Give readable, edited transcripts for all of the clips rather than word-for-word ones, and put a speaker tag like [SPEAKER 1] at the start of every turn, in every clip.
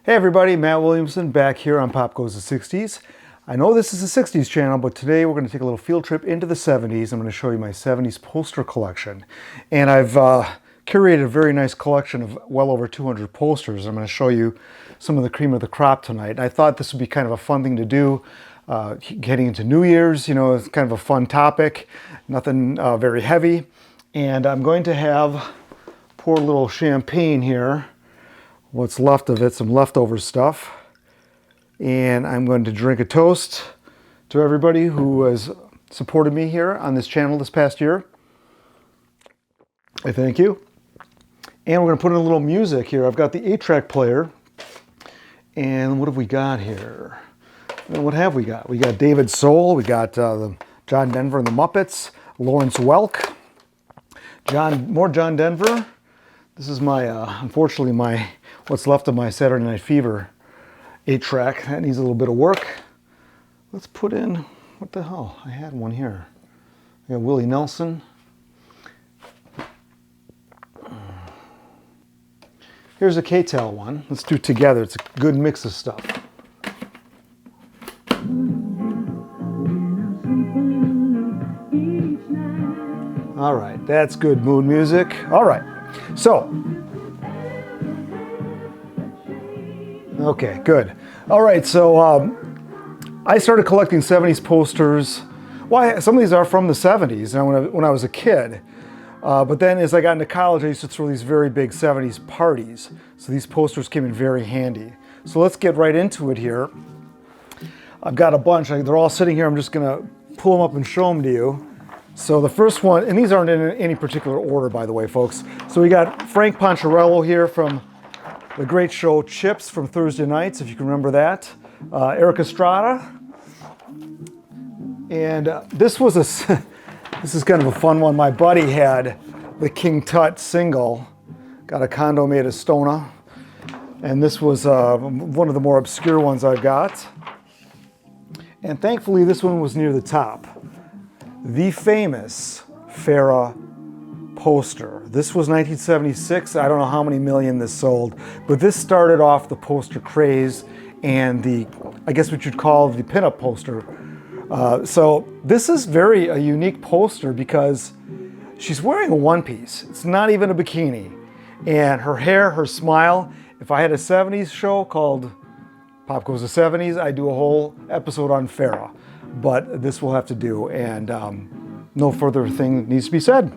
[SPEAKER 1] Hey everybody, Matt Williamson back here on Pop Goes the 60s. I know this is a 60s channel, but today we're going to take a little field trip into the 70s. I'm going to show you my 70s poster collection. And I've curated a very nice collection of well over 200 posters. I'm going to show you some of the cream of the crop tonight. And I thought this would be kind of a fun thing to do. Getting into New Year's, you know, it's kind of a fun topic. Nothing very heavy. And I'm going to pour a little champagne here. What's left of it, some leftover stuff. And I'm going to drink a toast to everybody who has supported me here on this channel this past year. I thank you. And we're going to put in a little music here. I've got the 8-track player. And what have we got here? Well, what have we got? We got David Soul. We got John Denver and the Muppets. Lawrence Welk. More John Denver. This is unfortunately, what's left of my Saturday Night Fever 8-track. That needs a little bit of work. Let's put in, what the hell? I had one here. I got Willie Nelson. Here's a K-Tel one. Let's do it together. It's a good mix of stuff. All right, that's good mood music. All right. So, okay, good. All right, so I started collecting 70s posters. Well, some of these are from the 70s when I was a kid. But then as I got into college, I used to throw these very big 70s parties. So these posters came in very handy. So let's get right into it here. I've got a bunch. They're all sitting here. I'm just going to pull them up and show them to you. So the first one, and these aren't in any particular order, by the way, folks. So we got Frank Poncherello here from the great show Chips from Thursday nights, if you can remember that. Erik Estrada. And this is kind of a fun one. My buddy had the King Tut single. Got a condo made of Stona. And this was one of the more obscure ones I've got. And thankfully, this one was near the top. The famous Farrah poster. This was 1976. I don't know how many million this sold, but this started off the poster craze and I guess what you'd call the pinup poster. So this is a unique poster because she's wearing a one-piece. It's not even a bikini. And her hair, her smile. If I had a 70s show called Pop Goes the 70s, I'd do a whole episode on Farrah. But this will have to do, and no further thing needs to be said.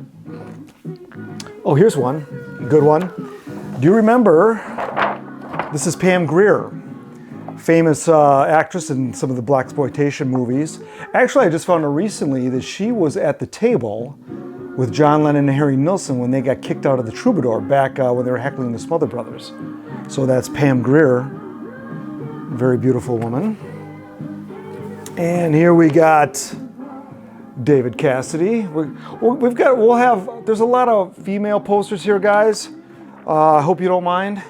[SPEAKER 1] Oh, here's one, good one. Do you remember, this is Pam Grier, famous actress in some of the blaxploitation movies. Actually, I just found out recently that she was at the table with John Lennon and Harry Nilsson when they got kicked out of the Troubadour back when they were heckling the Smother Brothers. So that's Pam Grier, very beautiful woman. And here we got David Cassidy. There's a lot of female posters here, guys. I hope you don't mind.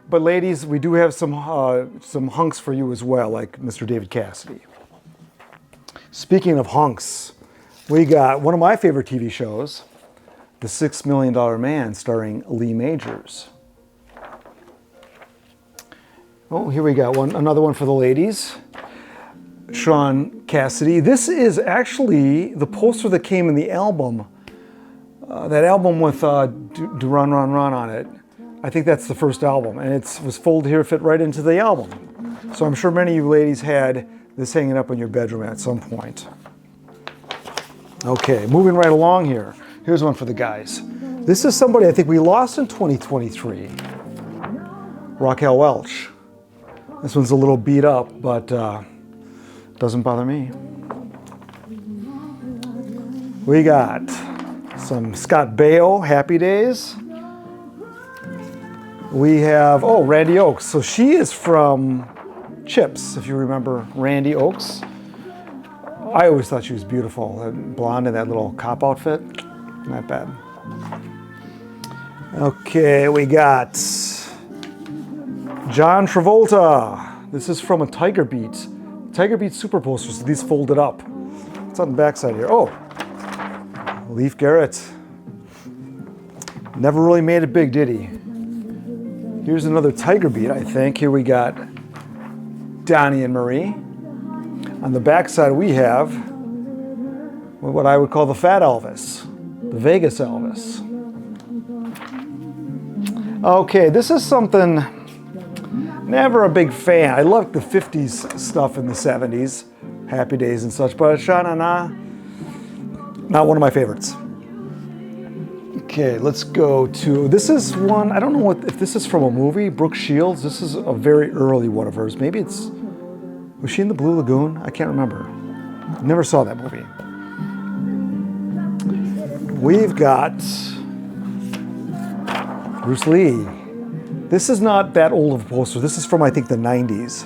[SPEAKER 1] But ladies, we do have some hunks for you as well, like Mr. David Cassidy. Speaking of hunks, we got one of my favorite TV shows, The $6 Million Man, starring Lee Majors. Oh, here we got another one for the ladies. Shaun Cassidy. This is actually the poster that came in the album. That album with Do Run Run Run on it. I think that's the first album, and it was folded here, fit right into the album. So I'm sure many of you ladies had this hanging up in your bedroom at some point. Okay, moving right along here. Here's one for the guys. This is somebody I think we lost in 2023. Raquel Welch. This one's a little beat up, but doesn't bother me. We got some Scott Baio, Happy Days. We have, Randy Oakes. So she is from Chips, if you remember Randy Oakes. I always thought she was beautiful. That blonde in that little cop outfit. Not bad. Okay, we got John Travolta. This is from a Tiger Beat super posters. These folded up. What's on the backside here? Oh, Leif Garrett. Never really made it big, did he? Here's another Tiger Beat, I think. Here we got Donnie and Marie. On the back side, we have what I would call the Fat Elvis, the Vegas Elvis. Okay, this is something, never a big fan. I loved the 50s stuff in the 70s, Happy Days and such, but Sha-Na-Na, not one of my favorites. Okay, let's go to, this is one, I don't know if this is from a movie, Brooke Shields. This is a very early one of hers. Maybe was she in the Blue Lagoon? I can't remember. Never saw that movie. We've got Bruce Lee. This is not that old of a poster. This is from, I think, the 90s.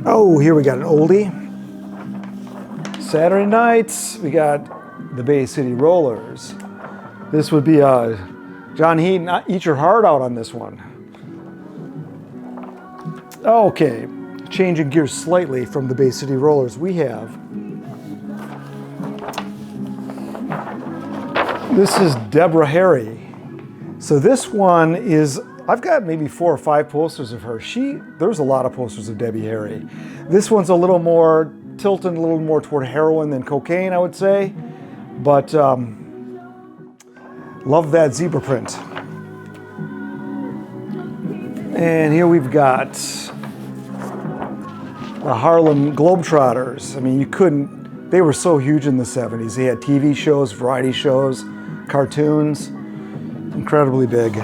[SPEAKER 1] Oh, here we got an oldie. Saturday nights, we got the Bay City Rollers. This would be John Heaton, Eat Your Heart Out on this one. Okay, changing gears slightly from the Bay City Rollers, we have, this is Deborah Harry. So this one is, I've got maybe 4 or 5 posters of her. There's a lot of posters of Debbie Harry. This one's a little more tilting a little more toward heroin than cocaine, I would say. But love that zebra print. And here we've got the Harlem Globetrotters. I mean, they were so huge in the 70s. They had TV shows, variety shows, cartoons, incredibly big.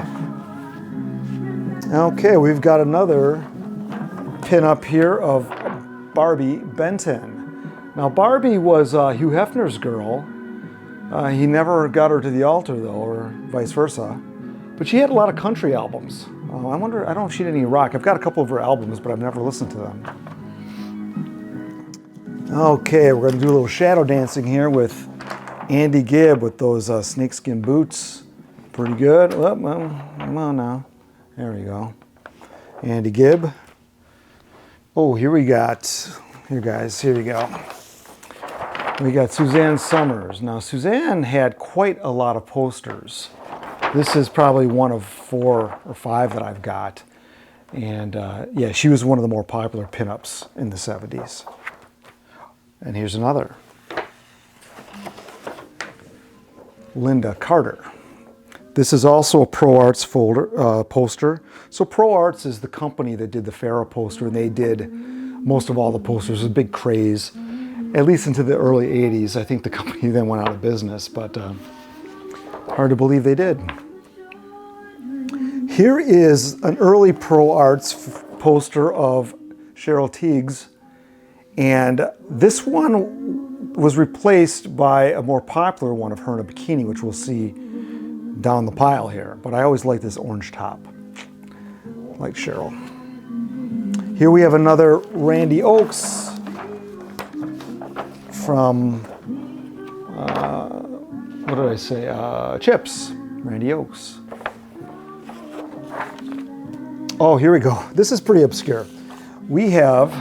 [SPEAKER 1] Okay, we've got another pin up here of Barbie Benton. Now, Barbie was Hugh Hefner's girl. He never got her to the altar, though, or vice versa. But she had a lot of country albums. I don't know if she did any rock. I've got a couple of her albums, but I've never listened to them. Okay, we're going to do a little shadow dancing here with Andy Gibb with those snakeskin boots. Pretty good. Oh, well, come on now. There we go. Andy Gibb. Oh, here we got, here guys, here we go. We got Suzanne Summers. Now, Suzanne had quite a lot of posters. This is probably one of 4 or 5 that I've got. And yeah, she was one of the more popular pinups in the 70s. And here's another. Linda Carter. This is also a Pro Arts poster. So Pro Arts is the company that did the Farrah poster, and they did most of all the posters. It was a big craze, at least into the early 80s. I think the company then went out of business, but hard to believe they did. Here is an early Pro Arts poster of Cheryl Tiegs, and this one was replaced by a more popular one of her in a bikini, which we'll see down the pile here. But I always like this orange top, like Cheryl. Here we have another Randy Oakes from, what did I say? Chips, Randy Oakes. Oh, here we go. This is pretty obscure. We have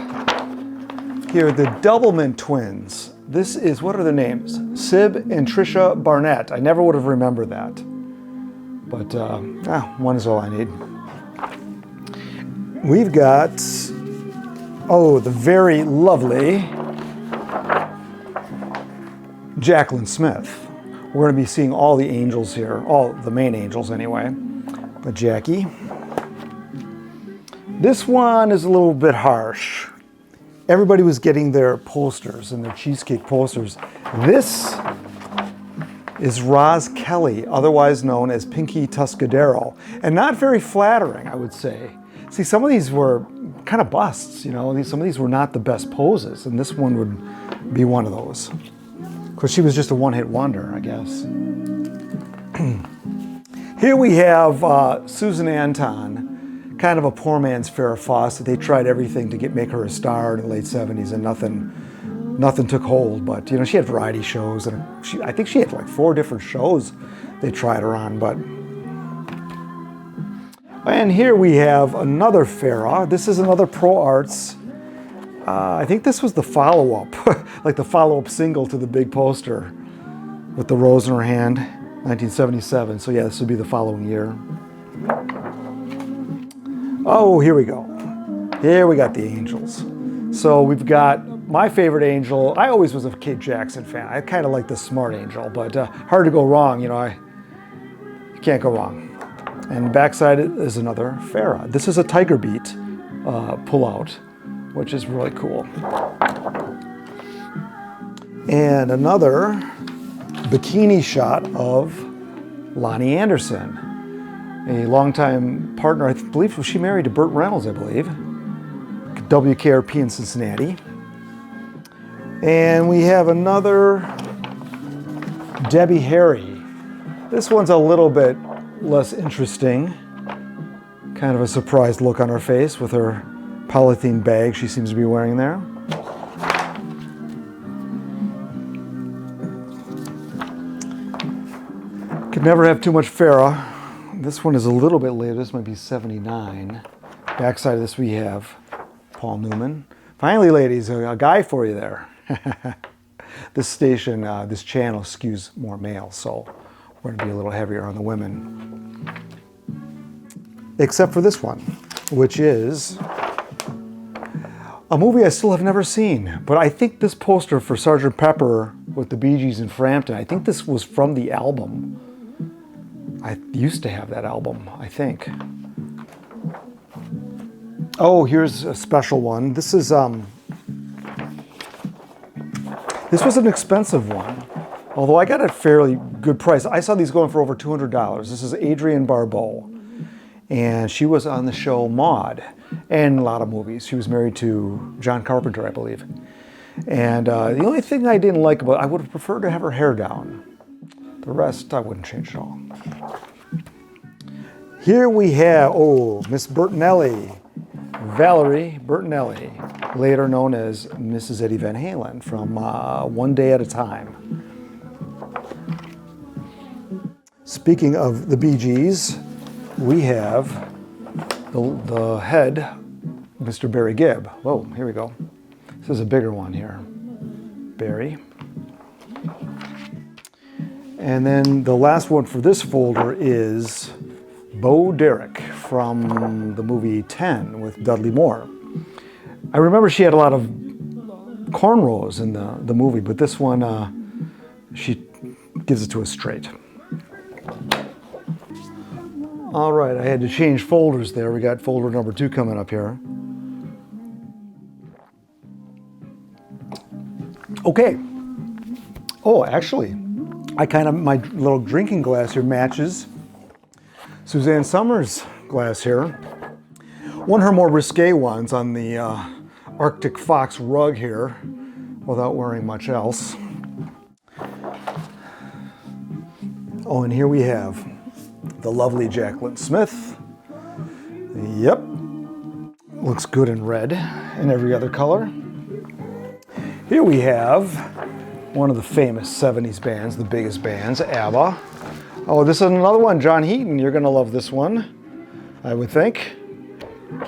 [SPEAKER 1] here the Doublemint twins. This is, what are their names? Sib and Trisha Barnett. I never would have remembered that. But one is all I need. We've got, oh, the very lovely Jaclyn Smith. We're going to be seeing all the angels here, all the main angels anyway. But Jackie. This one is a little bit harsh. Everybody was getting their posters and their cheesecake posters. This is Roz Kelly, otherwise known as Pinky Tuscadero, and not very flattering, I would say. See, some of these were kind of busts, you know. Some of these were not the best poses, and this one would be one of those. Of course, she was just a one-hit wonder, I guess. Here we have Susan Anton, kind of a poor man's Farrah Fawcett. They tried everything to make her a star in the late 70s, and nothing took hold. But you know, she had variety shows, and I think she had like 4 different shows they tried her on. But and here we have another Farrah. This is another Pro Arts. I think this was the follow-up, like the follow-up single to the big poster with the rose in her hand. 1977. So yeah, this would be the following year. Oh, here we go. Here we got the Angels. So we've got my favorite Angel. I always was a Kate Jackson fan. I kind of like the Smart Angel, but hard to go wrong. You can't go wrong. And backside is another Farrah. This is a Tiger Beat pullout, which is really cool. And another bikini shot of Lonnie Anderson, a longtime partner. I believe she married to Burt Reynolds, I believe. WKRP in Cincinnati. And we have another Debbie Harry. This one's a little bit less interesting. Kind of a surprised look on her face with her polythene bag she seems to be wearing there. Could never have too much Farrah. This one is a little bit later. This might be 79. Backside of this we have Paul Newman. Finally, ladies, a guy for you there. This station, this channel skews more male, so we're going to be a little heavier on the women. Except for this one, which is a movie I still have never seen. But I think this poster for Sgt. Pepper with the Bee Gees in Frampton, I think this was from the album. I used to have that album, I think. Oh, here's a special one. This was an expensive one, although I got a fairly good price. I saw these going for over $200. This is Adrienne Barbeau, and she was on the show Maude and a lot of movies. She was married to John Carpenter, I believe. And the only thing I didn't like about it, I would have preferred to have her hair down. The rest I wouldn't change at all. Here we have, Miss Bertinelli. Valerie Bertinelli, later known as Mrs. Eddie Van Halen from One Day at a Time. Speaking of the Bee Gees, we have the head, Mr. Barry Gibb. Whoa, here we go. This is a bigger one here. Barry. And then the last one for this folder is Bo Derek from the movie 10 with Dudley Moore. I remember she had a lot of cornrows in the movie, but this one, she gives it to us straight. All right, I had to change folders there. We got folder number 2 coming up here. Okay. Oh, actually, my little drinking glass here matches Suzanne Summers' glass here. One of her more risque ones on the Arctic Fox rug here without wearing much else. Oh, and here we have the lovely Jaclyn Smith. Yep. Looks good in red and every other color. Here we have one of the famous 70s bands, the biggest bands, ABBA. Oh, this is another one, John Heaton. You're going to love this one, I would think.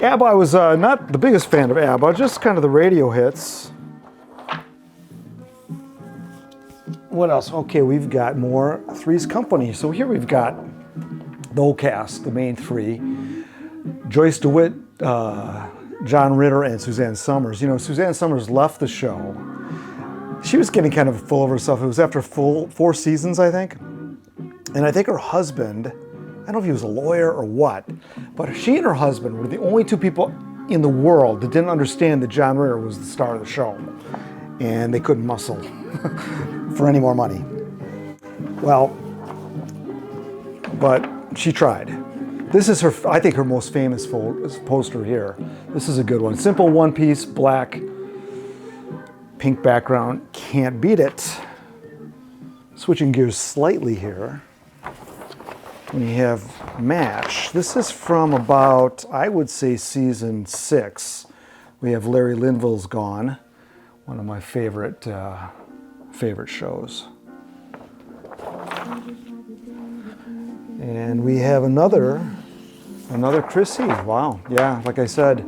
[SPEAKER 1] ABBA, I was not the biggest fan of ABBA, just kind of the radio hits. What else? Okay, we've got more Three's Company. So here we've got the whole cast, the main 3. Joyce DeWitt, John Ritter, and Suzanne Summers. You know, Suzanne Summers left the show. She was getting kind of full of herself. It was after 4 seasons, I think. And I think her husband, I don't know if he was a lawyer or what, but she and her husband were the only 2 people in the world that didn't understand that John Ritter was the star of the show. And they couldn't muscle for any more money. Well, but she tried. This is I think her most famous poster here. This is a good one. Simple one-piece, black, pink background. Can't beat it. Switching gears slightly here. We have MASH. This is from about, I would say, season 6. We have Larry Linville's Gone, one of my favorite shows. And we have another Chrissy. Wow, yeah, like I said,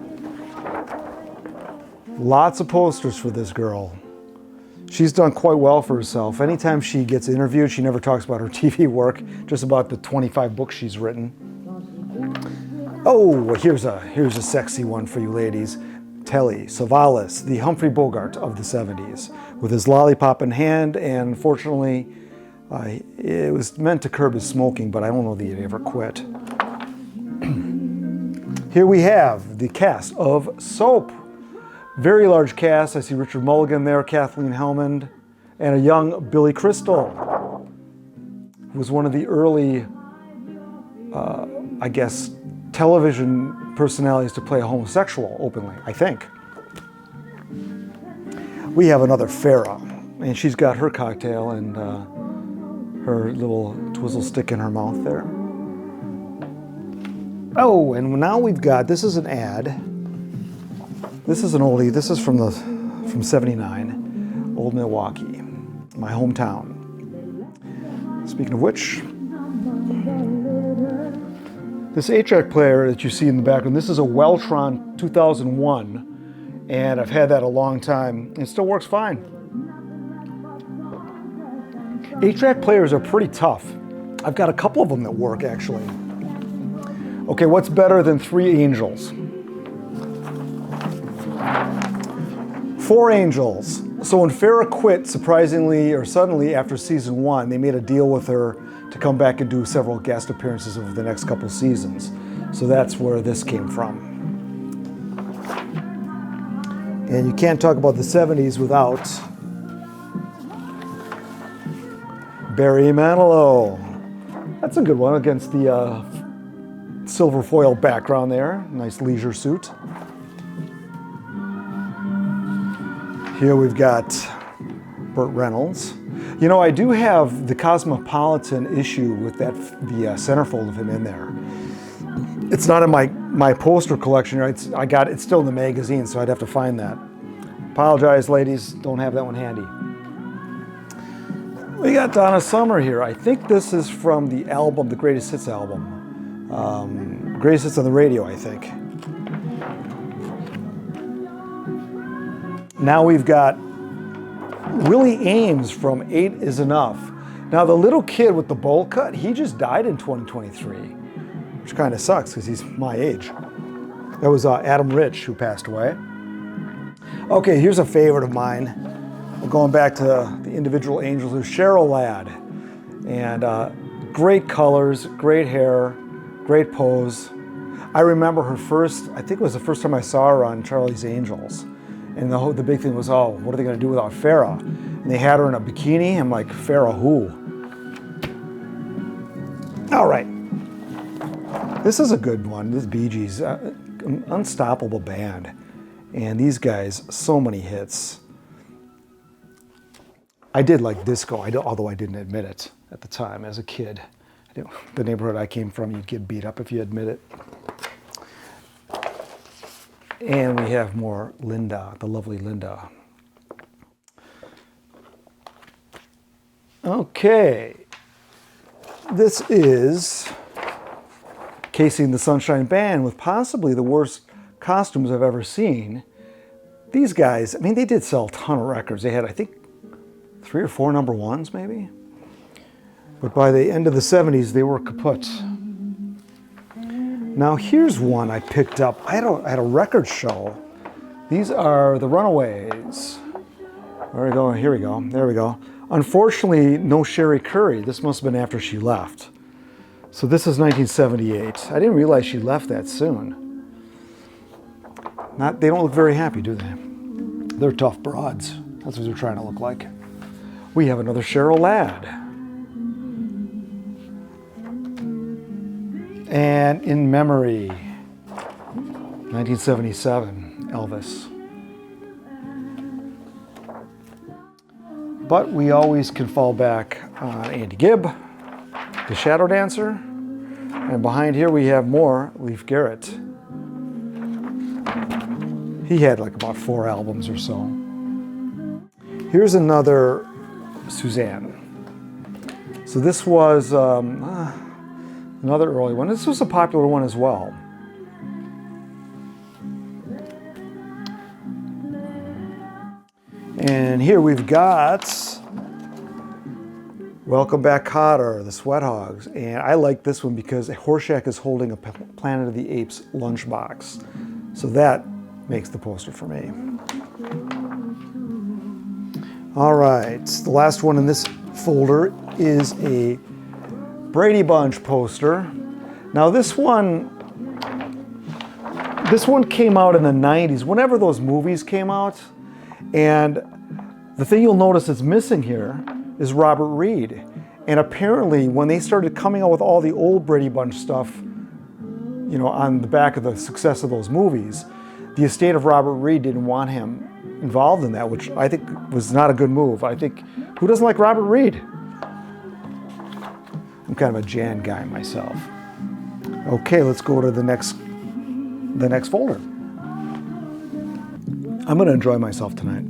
[SPEAKER 1] lots of posters for this girl. She's done quite well for herself. Anytime she gets interviewed, she never talks about her TV work, just about the 25 books she's written. Oh, here's a sexy one for you ladies. Telly Savalas, the Humphrey Bogart of the 70s, with his lollipop in hand, and fortunately, it was meant to curb his smoking, but I don't know that he ever quit. Here we have the cast of Soap. Very large cast. I see Richard Mulligan there, Kathleen Hellman, and a young Billy Crystal, who was one of the early, I guess, television personalities to play a homosexual openly, I think. We have another Farrah, and she's got her cocktail and her little twizzle stick in her mouth there. Oh, and now we've got, this is an ad. This is an oldie. This is from 79, Old Milwaukee, my hometown. Speaking of which, this 8-track player that you see in the background, this is a Weltron 2001, and I've had that a long time. It still works fine. 8-track players are pretty tough. I've got a couple of them that work, actually. Okay, what's better than 3 angels? 4 angels. So when Farrah quit, surprisingly or suddenly after season 1, they made a deal with her to come back and do several guest appearances over the next couple seasons. So that's where this came from. And you can't talk about the 70s without Barry Manilow. That's a good one against the silver foil background there. Nice leisure suit. Here we've got Burt Reynolds. You know, I do have the Cosmopolitan issue with the centerfold of him in there. It's not in my poster collection. It's still in the magazine, so I'd have to find that. Apologize, ladies, don't have that one handy. We got Donna Summer here. I think this is from the album, the Greatest Hits album. Greatest Hits on the Radio, I think. Now we've got Willie Ames from 8 is Enough. Now the little kid with the bowl cut, he just died in 2023, which kind of sucks because he's my age. That was Adam Rich who passed away. Okay, here's a favorite of mine. We're going back to the individual angels. There's Cheryl Ladd. And great colors, great hair, great pose. I remember her first, I think it was the first time I saw her on Charlie's Angels. And the big thing was, oh, what are they going to do without Farrah? And they had her in a bikini. I'm like, Farrah who? All right. This is a good one. This Bee Gees, unstoppable band. And these guys, so many hits. I did like disco, although I didn't admit it at the time as a kid. The neighborhood I came from, you'd get beat up if you admit it. And we have more Linda, the lovely Linda. Okay. This is Casey and the Sunshine Band with possibly the worst costumes I've ever seen. These guys, I mean, they did sell a ton of records. They had, I think, 3 or 4 number ones, maybe. But by the end of the 70s, they were kaput. Now here's one I picked up. I had a record show. These are the Runaways. There we go, here we go, there we go. Unfortunately, no Sherry Curry. This must have been after she left. So this is 1978. I didn't realize she left that soon. They don't look very happy, do they? They're tough broads. That's what they're trying to look like. We have another Cheryl Ladd. And In Memory, 1977, Elvis. But we always can fall back on Andy Gibb, the Shadow Dancer. And behind here we have more Leif Garrett. He had like about 4 albums or so. Here's another Suzanne. So this was another early one. This was a popular one as well. And here we've got Welcome Back Kotter, the Sweat Hogs. And I like this one because Horshack is holding a Planet of the Apes lunchbox. So that makes the poster for me. All right, the last one in this folder is a Brady Bunch poster. Now this one came out in the 90s, whenever those movies came out. And the thing you'll notice that's missing here is Robert Reed. And apparently when they started coming out with all the old Brady Bunch stuff, you know, on the back of the success of those movies, the estate of Robert Reed didn't want him involved in that, which I think was not a good move. I think, who doesn't like Robert Reed? I'm kind of a Jan guy myself. Okay, let's go to the next folder. I'm going to enjoy myself tonight.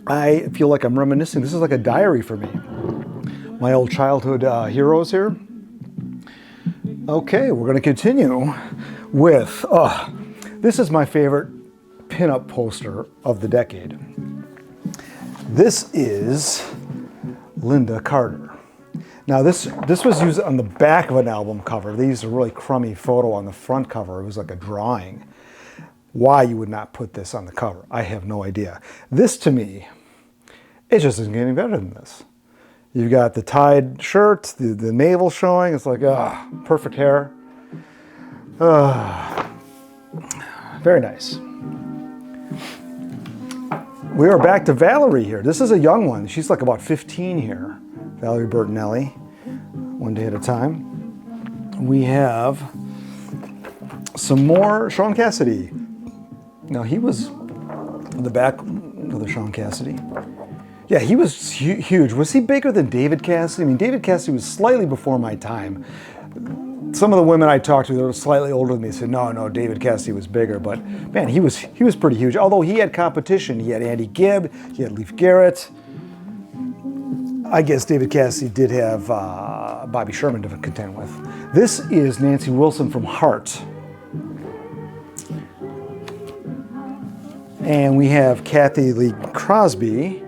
[SPEAKER 1] I feel like I'm reminiscing. This is like a diary for me. My old childhood heroes here. Okay, we're going to continue with, this is my favorite pinup poster of the decade. This is Lynda Carter. Now this was used on the back of an album cover. They used a really crummy photo on the front cover. It was like a drawing. Why you would not put this on the cover, I have no idea. This to me, it just isn't getting better than this. You've got the tied shirt, the navel showing. It's like, perfect hair. Very nice. We are back to Valerie here. This is a young one. She's like about 15 here. Valerie Bertinelli, One Day at a Time. We have some more Sean Cassidy. Now he was in the back of the Sean Cassidy. Yeah, he was huge. Was he bigger than David Cassidy? I mean, David Cassidy was slightly before my time. Some of the women I talked to that were slightly older than me said, no, David Cassidy was bigger. But man, he was pretty huge. Although he had competition. He had Andy Gibb, he had Leif Garrett. I guess David Cassidy did have Bobby Sherman to contend with. This is Nancy Wilson from Heart. And we have Kathy Lee Crosby.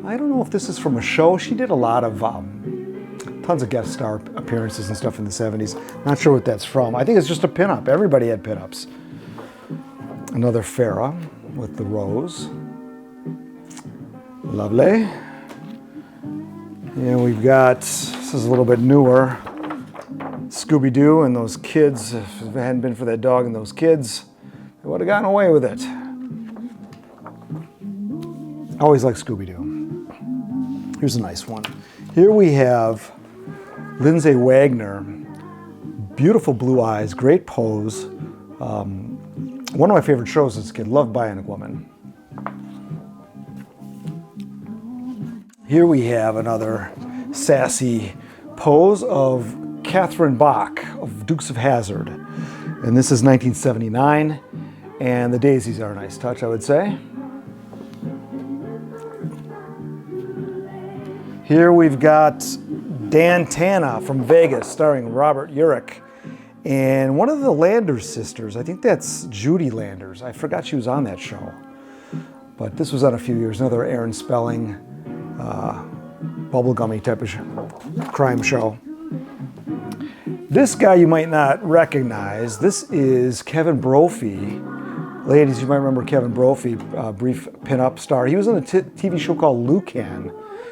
[SPEAKER 1] I don't know if this is from a show. She did a lot of tons of guest star appearances and stuff in the 70s. Not sure what that's from. I think it's just a pinup. Everybody had pinups. Another Farrah with the rose. Lovely. And we've got, this is a little bit newer, Scooby-Doo and those kids. If it hadn't been for that dog and those kids, they would have gotten away with it. I always like Scooby-Doo. Here's a nice one. Here we have Lindsay Wagner. Beautiful blue eyes, great pose. One of my favorite shows as a kid, loved Bionic Woman. Here we have another sassy pose of Catherine Bach of Dukes of Hazzard. And this is 1979. And the daisies are a nice touch, I would say. Here we've got Dan Tana from Vegas, starring Robert Urich. And one of the Landers sisters, I think that's Judy Landers. I forgot she was on that show. But this was on a few years, another Aaron Spelling, bubblegummy type of crime show. This guy you might not recognize. This is Kevin Brophy. Ladies, you might remember Kevin Brophy, brief pinup star. He was on a TV show called Lucan,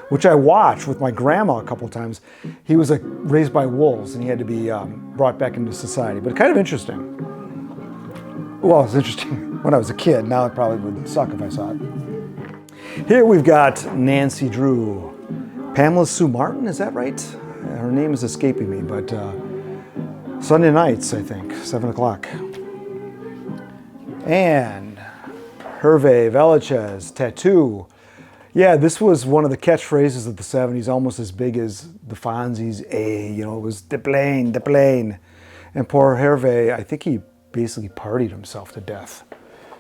[SPEAKER 1] which I watched with my grandma a couple times. He was raised by wolves and he had to be brought back into society, but kind of interesting. Well, it was interesting when I was a kid. Now it probably would suck if I saw it. Here we've got Nancy Drew. Pamela Sue Martin, is that right? Her name is escaping me, but Sunday nights, I think, 7 o'clock. And Hervé Villechaize, Tattoo. Yeah, this was one of the catchphrases of the 70s, almost as big as the Fonzie's A. You know, it was the plane. And poor Hervé, I think he basically partied himself to death.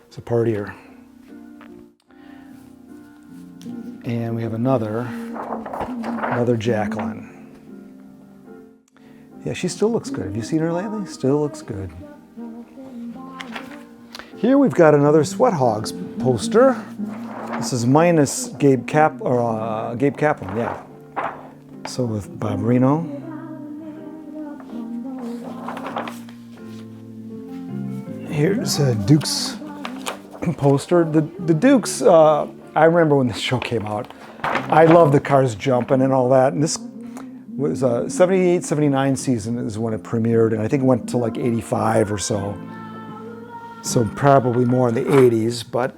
[SPEAKER 1] He's a partier. And we have another Jacqueline. Yeah, she still looks good. Have you seen her lately? Still looks good. Here we've got another Sweat Hogs poster. This is minus Gabe Kaplan, yeah. So with Barberino. Here's a Dukes poster. The Dukes, I remember when this show came out. I love the cars jumping and all that. And this was 78, 79 season is when it premiered. And I think it went to like 85 or so. So probably more in the 80s, but.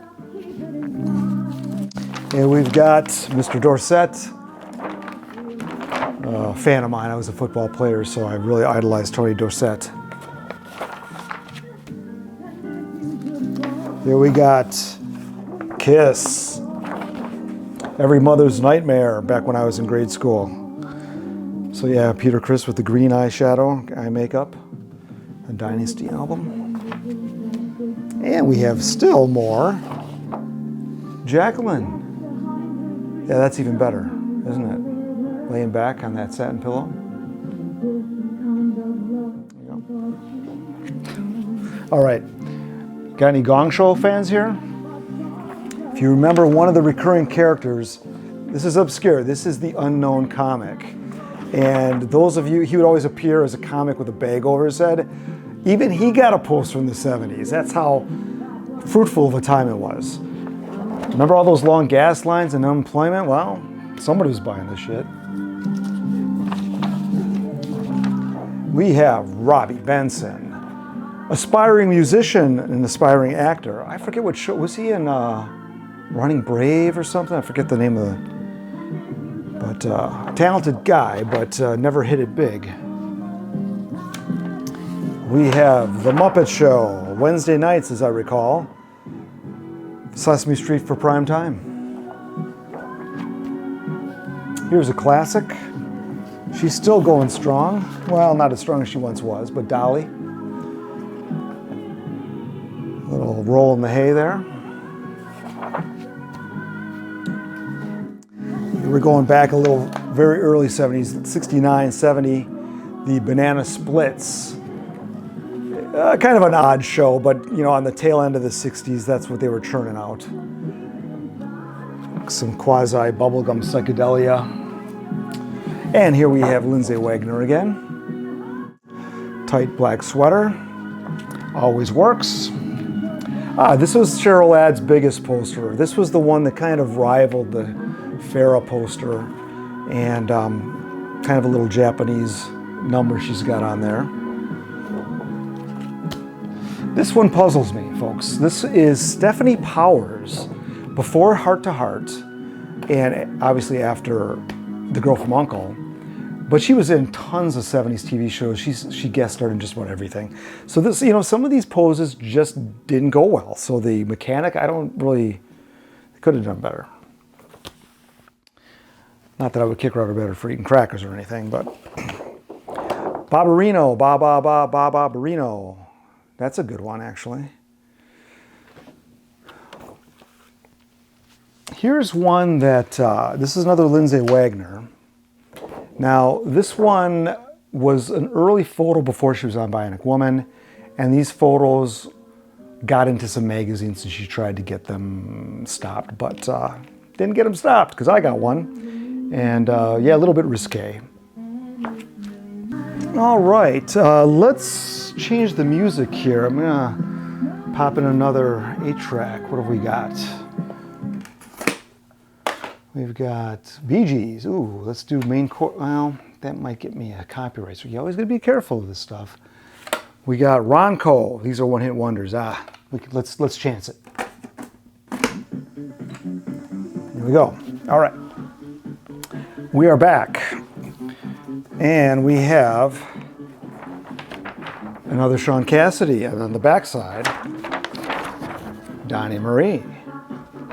[SPEAKER 1] And we've got Mr. Dorsett. A fan of mine. I was a football player, so I really idolized Tony Dorsett. Here we got Kiss. Every mother's nightmare back when I was in grade school. So yeah, Peter Criss with the green eyeshadow, eye makeup. A Dynasty album. And we have still more. Jacqueline. Yeah, that's even better, isn't it? Laying back on that satin pillow. There you go. All right. Got any Gong Show fans here? If you remember one of the recurring characters, this is obscure. This is the Unknown Comic. And those of you, he would always appear as a comic with a bag over his head. Even he got a poster in the 70s. That's how fruitful of a time it was. Remember all those long gas lines and unemployment? Well, somebody was buying this shit. We have Robbie Benson. Aspiring musician and aspiring actor. I forget what show, was he in Running Brave or something? I forget the name of the, but talented guy, but never hit it big. We have The Muppet Show, Wednesday nights as I recall. Sesame Street for prime time. Here's a classic. She's still going strong. Well, not as strong as she once was, but Dolly. Little roll in the hay there. We're going back a little, very early 70s, 69, 70, the Banana Splits. Kind of an odd show, but you know, on the tail end of the 60s, that's what they were churning out. Some quasi bubblegum psychedelia. And here we have Lindsay Wagner again. Tight black sweater. Always works. This was Cheryl Ladd's biggest poster. This was the one that kind of rivaled the Farrah poster, and kind of a little Japanese number she's got on there. This one puzzles me, folks. This is Stephanie Powers before Heart to Heart, and obviously after The Girl from U.N.C.L.E. But she was in tons of 70s TV shows. She guest starred in just about everything. So this, you know, some of these poses just didn't go well. So the mechanic, I don't really, could have done better. Not that I would kick her out of bed for eating crackers or anything, but Barberino, Barberino. That's a good one, actually. Here's one that, this is another Lindsay Wagner. Now, this one was an early photo before she was on Bionic Woman, and these photos got into some magazines and she tried to get them stopped, but didn't get them stopped because I got one. And yeah, a little bit risque. All right, let's change the music here. I'm gonna pop in another 8-track. What have we got? We've got Bee Gees. Ooh, let's do main chord. Well, that might get me a copyright, so you always gotta be careful of this stuff. We got Ronco. These are one-hit wonders. Let's chance it. Here we go. All right. We are back. And we have another Shaun Cassidy, and on the backside, Donnie Marie.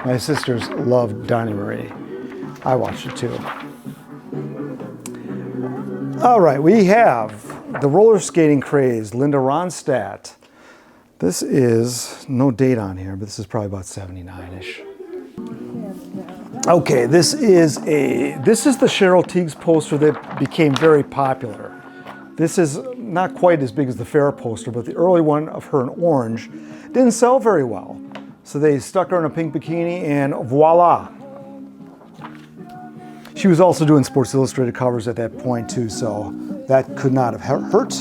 [SPEAKER 1] My sisters loved Donnie Marie. I watched it too. All right, we have the roller skating craze, Linda Ronstadt. This is, no date on here, but this is probably about 79-ish. Okay, this is the Cheryl Tiegs poster that became very popular. This is not quite as big as the Farrah poster, but the early one of her in orange didn't sell very well. So they stuck her in a pink bikini and voila. She was also doing Sports Illustrated covers at that point too, so that could not have hurt.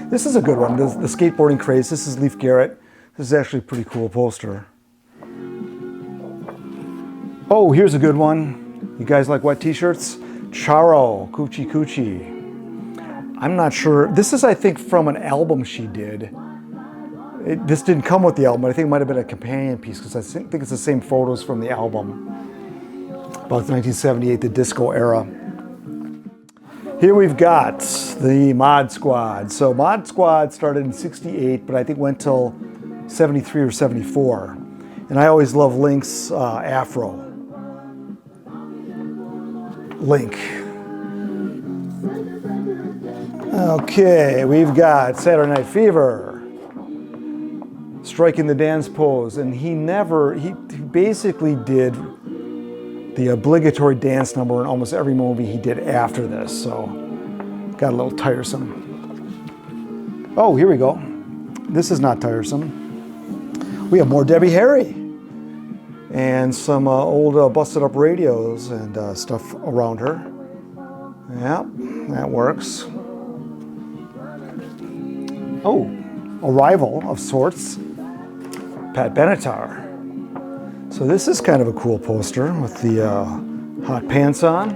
[SPEAKER 1] This is a good one, the skateboarding craze. This is Leif Garrett. This is actually a pretty cool poster. Oh, here's a good one. You guys like wet t-shirts? Charo, Coochie Coochie. I'm not sure. This is, I think, from an album she did. This didn't come with the album, but I think it might have been a companion piece because I think it's the same photos from the album. About 1978, the disco era. Here we've got the Mod Squad. So Mod Squad started in 68, but I think went till 73 or 74. And I always love Link's afro. Link. Okay, we've got Saturday Night Fever. Striking the dance pose. And he basically did the obligatory dance number in almost every movie he did after this, so got a little tiresome. Oh, here we go. This is not tiresome. We have more Debbie Harry and some old busted up radios and stuff around her. Yeah, that works. Oh, a rival of sorts, Pat Benatar. So this is kind of a cool poster with the hot pants on.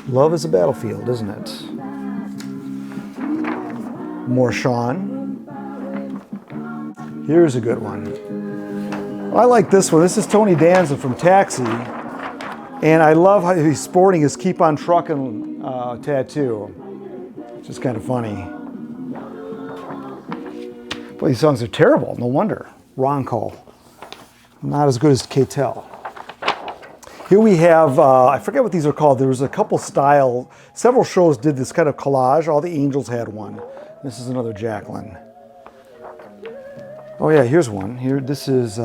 [SPEAKER 1] Love is a battlefield, isn't it? More Sean. Here's a good one. I like this one. This is Tony Danza from Taxi. And I love how he's sporting his Keep on Truckin' tattoo. Which is kind of funny. Well, these songs are terrible, no wonder. Ronco. Not as good as K-Tel. Here we have, I forget what these are called. There was a couple several shows did this kind of collage. All the Angels had one. This is another Jacqueline. Oh yeah, here's one. This is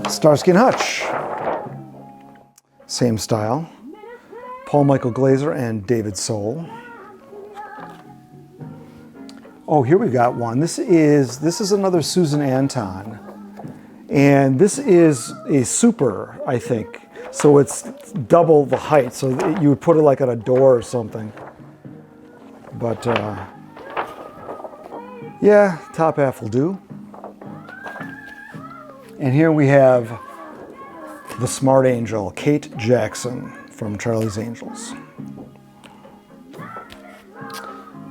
[SPEAKER 1] Starsky and Hutch. Same style. Paul Michael Glaser and David Soul. Oh, here we got one. This is another Susan Anton. And this is a super, I think. So it's double the height. So you would put it like on a door or something. But yeah, top half will do. And here we have the Smart Angel, Kate Jackson from Charlie's Angels.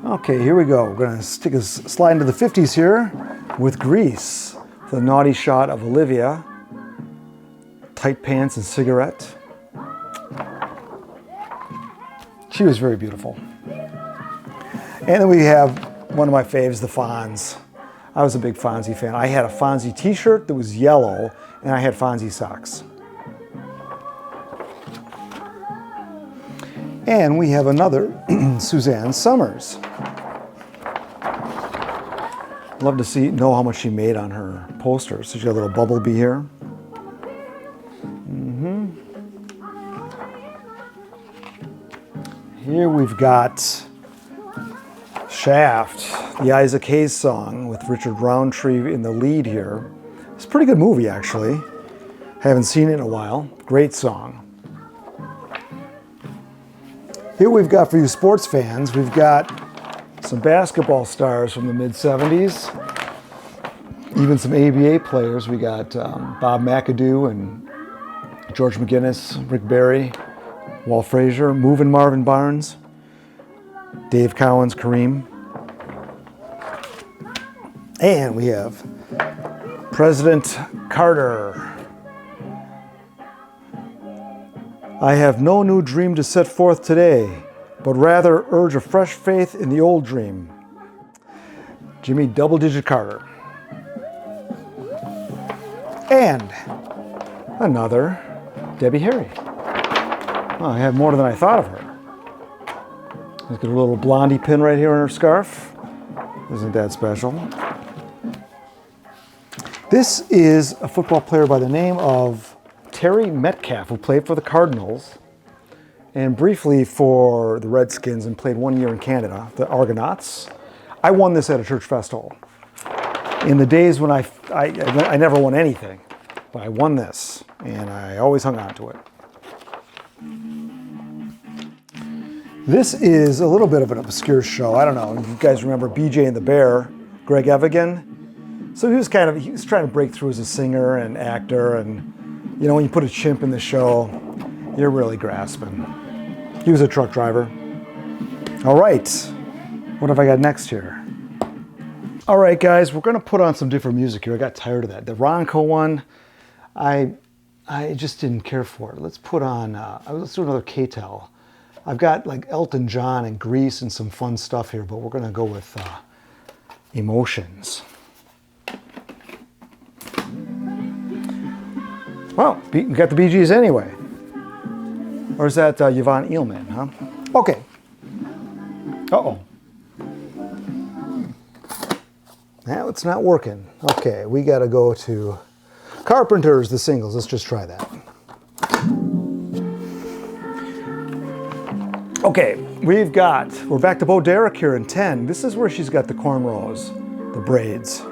[SPEAKER 1] Okay, here we go. We're going to slide into the 50s here with Grease. The naughty shot of Olivia. Tight pants and cigarette. She was very beautiful. And then we have one of my faves, the Fonz. I was a big Fonzie fan. I had a Fonzie t-shirt that was yellow, and I had Fonzie socks. And we have another Suzanne Summers. Love to know how much she made on her posters. So she got a little Bumblebee here. Here we've got Shaft, the Isaac Hayes song with Richard Roundtree in the lead here. It's a pretty good movie, actually. Haven't seen it in a while. Great song. Here we've got, for you sports fans, we've got some basketball stars from the mid-70s. Even some ABA players. We got Bob McAdoo and George McGinnis, Rick Barry, Walt Frazier, Movin' Marvin Barnes, Dave Cowens, Kareem. And we have President Carter. I have no new dream to set forth today, but rather urge a fresh faith in the old dream. Jimmy Double-Digit Carter. And another Debbie Harry. Oh, I have more than I thought of her. Look at a little blondie pin right here on her scarf. Isn't that special? This is a football player by the name of Terry Metcalf, who played for the Cardinals and briefly for the Redskins and played 1 year in Canada, the Argonauts. I won this at a church festival. In the days when I never won anything, but I won this, and I always hung on to it. This is a little bit of an obscure show. I don't know if you guys remember BJ and the Bear, Greg Evigan. So he was trying to break through as a singer and actor, and you know, when you put a chimp in the show, you're really grasping. He was a truck driver. All right, what have I got next here? All right, guys, we're gonna put on some different music here. I got tired of that. The Ronco one, I just didn't care for it. Let's put on, let's do another K-Tel. I've got like Elton John and Grease and some fun stuff here, but we're gonna go with Well, we got the Bee Gees anyway. Or is that Yvonne Elliman, huh? Okay. Uh-oh. Now it's not working. Okay, we gotta go to Carpenters, the singles. Let's just try that. Okay, we're back to Bo Derek here in 10. This is where she's got the cornrows, the braids.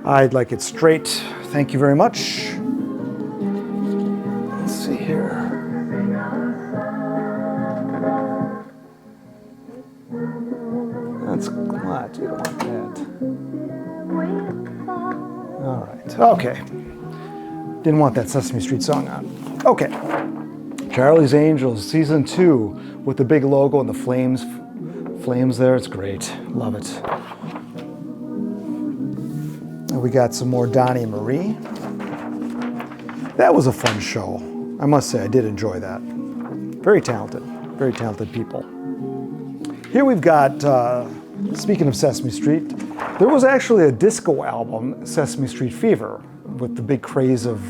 [SPEAKER 1] I'd like it straight. Thank you very much. Let's see here. That's what, you don't want that. All right, okay. Didn't want that Sesame Street song on. Okay. Charlie's Angels, season 2, with the big logo and the flames there. It's great. Love it. And we got some more Donnie and Marie. That was a fun show. I must say, I did enjoy that. Very talented people. Here we've got, speaking of Sesame Street, there was actually a disco album, Sesame Street Fever, with the big craze of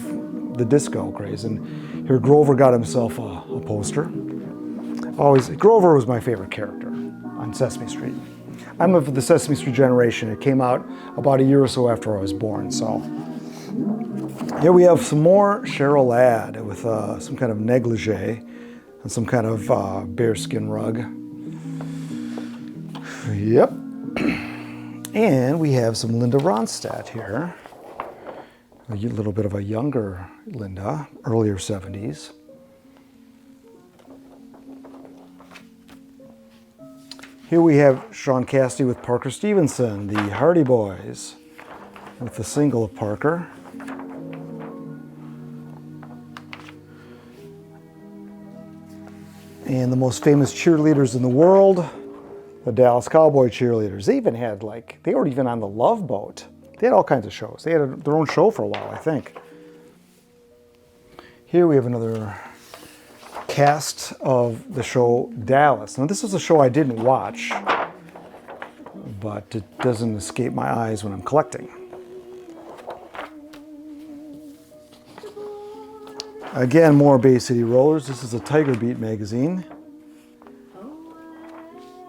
[SPEAKER 1] the disco craze. And here Grover got himself a poster. Grover was my favorite character on Sesame Street. I'm of the Sesame Street generation. It came out about a year or so after I was born. So here we have some more Cheryl Ladd with some kind of negligee and some kind of bearskin rug. Yep. And we have some Linda Ronstadt here. A little bit of a younger Linda, earlier 70s. Here we have Sean Cassidy with Parker Stevenson, the Hardy Boys, with the single of Parker. And the most famous cheerleaders in the world, the Dallas Cowboy cheerleaders. They were even on the Love Boat. They had all kinds of shows. They had their own show for a while, I think. Here we have another cast of the show Dallas. Now this is a show I didn't watch, but it doesn't escape my eyes when I'm collecting. Again, more Bay City Rollers. This is a Tiger Beat magazine.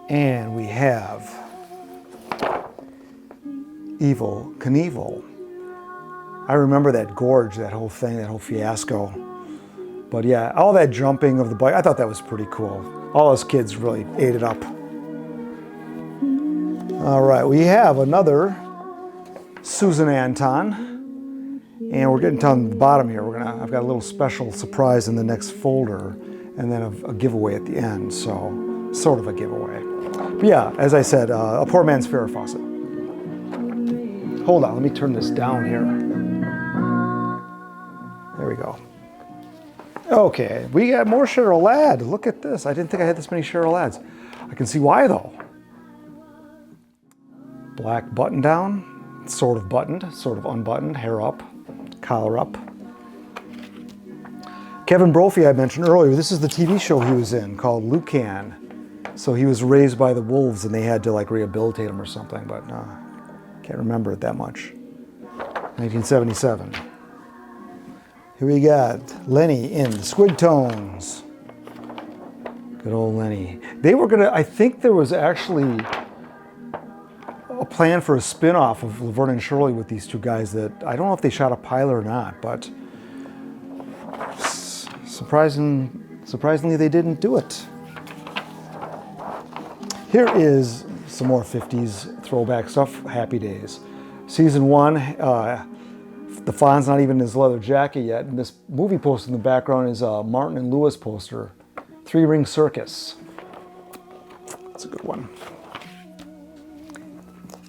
[SPEAKER 1] And we have Evel Knievel. I remember that gorge, that whole thing, that whole fiasco. But yeah, all that jumping of the bike, I thought that was pretty cool. All those kids really ate it up. All right, we have another Susan Anton. And we're getting down to the bottom here. I've got a little special surprise in the next folder, and then a giveaway at the end, so sort of a giveaway. But yeah, as I said, a poor man's Farrah Fawcett. Hold on, let me turn this down here. There we go. Okay, we got more Cheryl Ladd. Look at this. I didn't think I had this many Cheryl Ladds. I can see why though. Black button down, sort of buttoned, sort of unbuttoned, hair up, collar up. Kevin Brophy I mentioned earlier, this is the TV show he was in called Lucan. So he was raised by the wolves and they had to like rehabilitate him or something, but can't remember it that much. 1977. Here we got Lenny in the Squid Tones. Good old Lenny. They were gonna, I think there was actually a plan for a spin-off of Laverne and Shirley with these two guys that, I don't know if they shot a pilot or not, but surprisingly they didn't do it. Here is some more 50s throwback stuff. Happy Days. Season 1, the Fonz not even in his leather jacket yet. And this movie poster in the background is a Martin and Lewis poster. Three Ring Circus. That's a good one.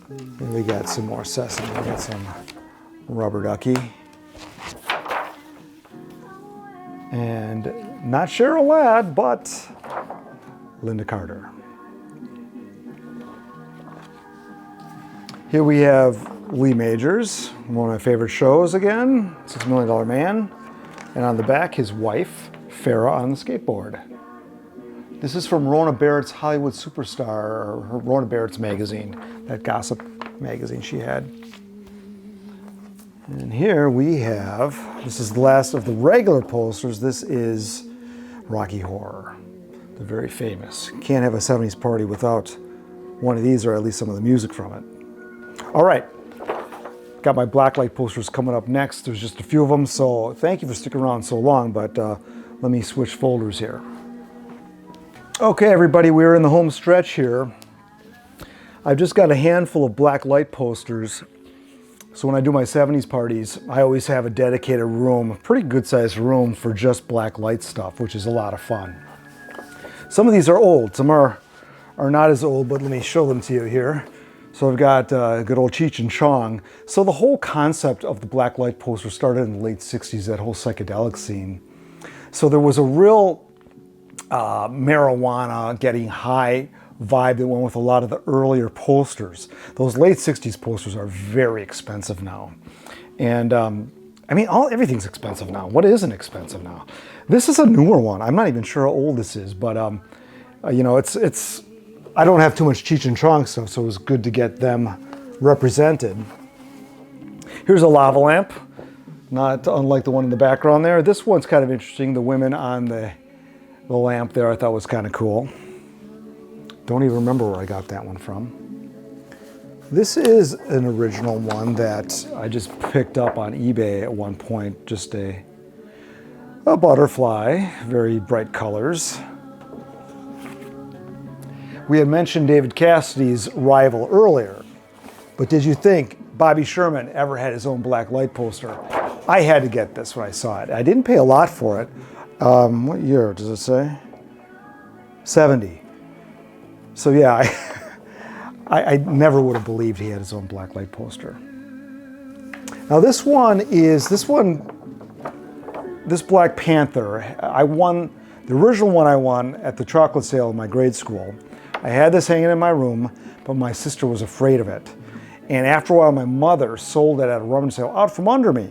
[SPEAKER 1] And we got some more Sesame. We got some Rubber Ducky. And not Cheryl Ladd, but Linda Carter. Here we have Lee Majors, one of my favorite shows again, $6 Million Man. And on the back, his wife, Farrah, on the skateboard. This is from Rona Barrett's Hollywood Superstar, or her Rona Barrett's magazine, that gossip magazine she had. And here we have, this is the last of the regular posters. This is Rocky Horror, the very famous. Can't have a 70s party without one of these, or at least some of the music from it. All right, got my blacklight posters coming up next. There's just a few of them, so thank you for sticking around so long, but let me switch folders here. Okay, everybody, we're in the home stretch here. I've just got a handful of black light posters. So when I do my 70s parties, I always have a dedicated room, a pretty good sized room for just black light stuff, which is a lot of fun. Some of these are old, some are not as old, but let me show them to you here. So I've got good old Cheech and Chong. So the whole concept of the black light poster started in the late 60s, that whole psychedelic scene. So there was a real marijuana getting high vibe that went with a lot of the earlier posters. Those late 60s posters are very expensive now. And I mean, everything's expensive now. What isn't expensive now? This is a newer one. I'm not even sure how old this is, but you know, it's I don't have too much Cheech and Chong stuff, so it was good to get them represented. Here's a lava lamp, not unlike the one in the background there. This one's kind of interesting. The women on the lamp there I thought was kind of cool. Don't even remember where I got that one from. This is an original one that I just picked up on eBay at one point. Just a butterfly, very bright colors. We had mentioned David Cassidy's rival earlier, but did you think Bobby Sherman ever had his own black light poster? I had to get this when I saw it. I didn't pay a lot for it. What year does it say? 70. So yeah, I never would have believed he had his own black light poster. Now this Black Panther, I won, the original one I won at the chocolate sale in my grade school. I had this hanging in my room, but my sister was afraid of it. And after a while, my mother sold it at a rummage sale out from under me.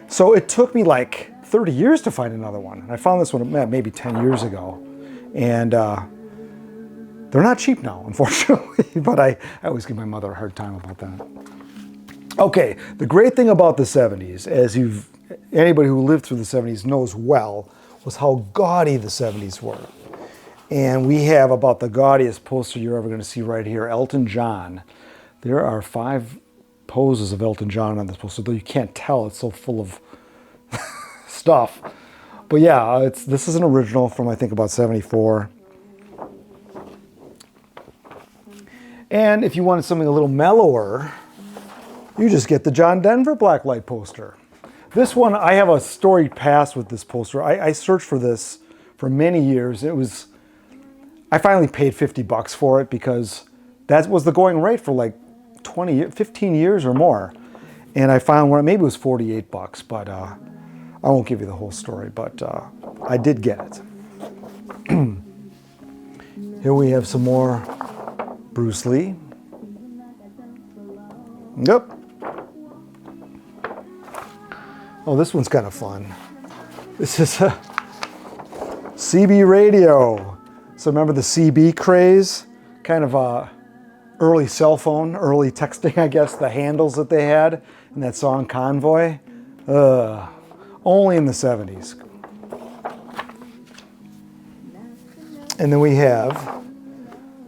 [SPEAKER 1] So it took me like 30 years to find another one. And I found this one maybe 10 years ago. And they're not cheap now, unfortunately, but I always give my mother a hard time about that. Okay, the great thing about the 70s, as anybody who lived through the 70s knows well, was how gaudy the 70s were. And we have about the gaudiest poster you're ever going to see right here, Elton John. There are 5 poses of Elton John on this poster, though you can't tell, it's so full of stuff. But yeah, this is an original from I think about 74. And if you wanted something a little mellower, you just get the John Denver blacklight poster. This one, I have a storied past with this poster. I searched for this for many years. I finally paid 50 bucks for it because that was the going rate for like 15 years or more. And I found one, maybe it was 48 bucks, but I won't give you the whole story, but I did get it. Here we have some more Bruce Lee. Yep. Oh, this one's kind of fun. This is a CB radio. So remember the CB craze? Kind of a early cell phone, early texting, I guess, the handles that they had in that song Convoy. Only in the 70s. And then we have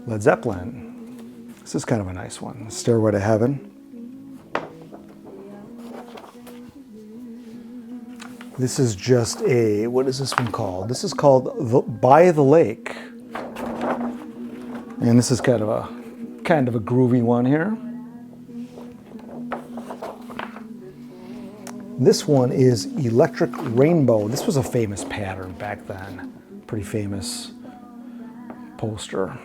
[SPEAKER 1] Led Zeppelin. This is kind of a nice one. Stairway to Heaven. This is just what is this one called? This is called By the Lake. And this is kind of a kind of a groovy one here. This one is Electric Rainbow. This was a famous pattern back then. Pretty famous poster.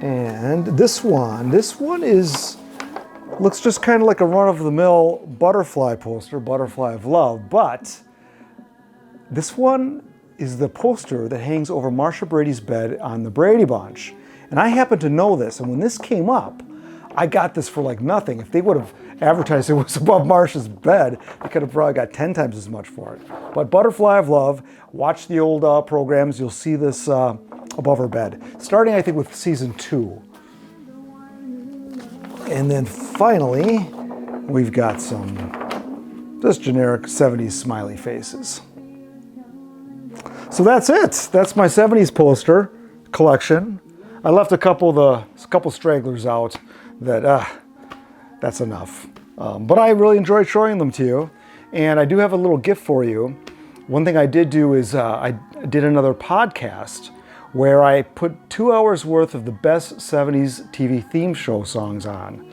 [SPEAKER 1] And this one looks just kind of like a run-of-the-mill butterfly poster, Butterfly of Love, but this one is the poster that hangs over Marcia Brady's bed on the Brady Bunch. And I happen to know this, and when this came up, I got this for like nothing. If they would have advertised it was above Marcia's bed, they could have probably got 10 times as much for it. But Butterfly of Love, watch the old programs, you'll see this above her bed. Starting, I think, with season 2. And then finally, we've got some just generic 70s smiley faces. So that's it. That's my 70s poster collection. I left a couple stragglers out that, that's enough. But I really enjoyed showing them to you. And I do have a little gift for you. One thing I did do is I did another podcast where I put 2 hours worth of the best 70s TV theme show songs on.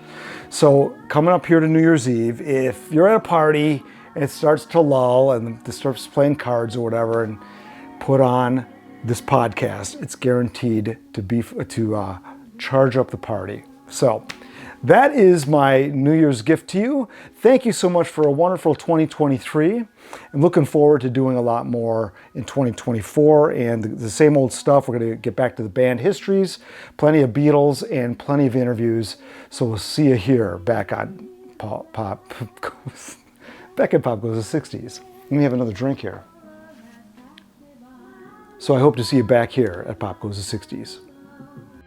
[SPEAKER 1] So coming up here to New Year's Eve, if you're at a party and it starts to lull and it starts playing cards or whatever, and put on this podcast, it's guaranteed to charge up the party. So that is my New Year's gift to you. Thank you so much for a wonderful 2023. I'm looking forward to doing a lot more in 2024 and the same old stuff. We're going to get back to the band histories, plenty of Beatles and plenty of interviews. So we'll see you here back on back in Pop Goes the 60s. Let me have another drink here. So I hope to see you back here at Pop Goes the 60s.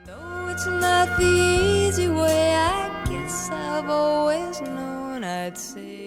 [SPEAKER 2] Though it's not the easy way, I guess I've always known I'd say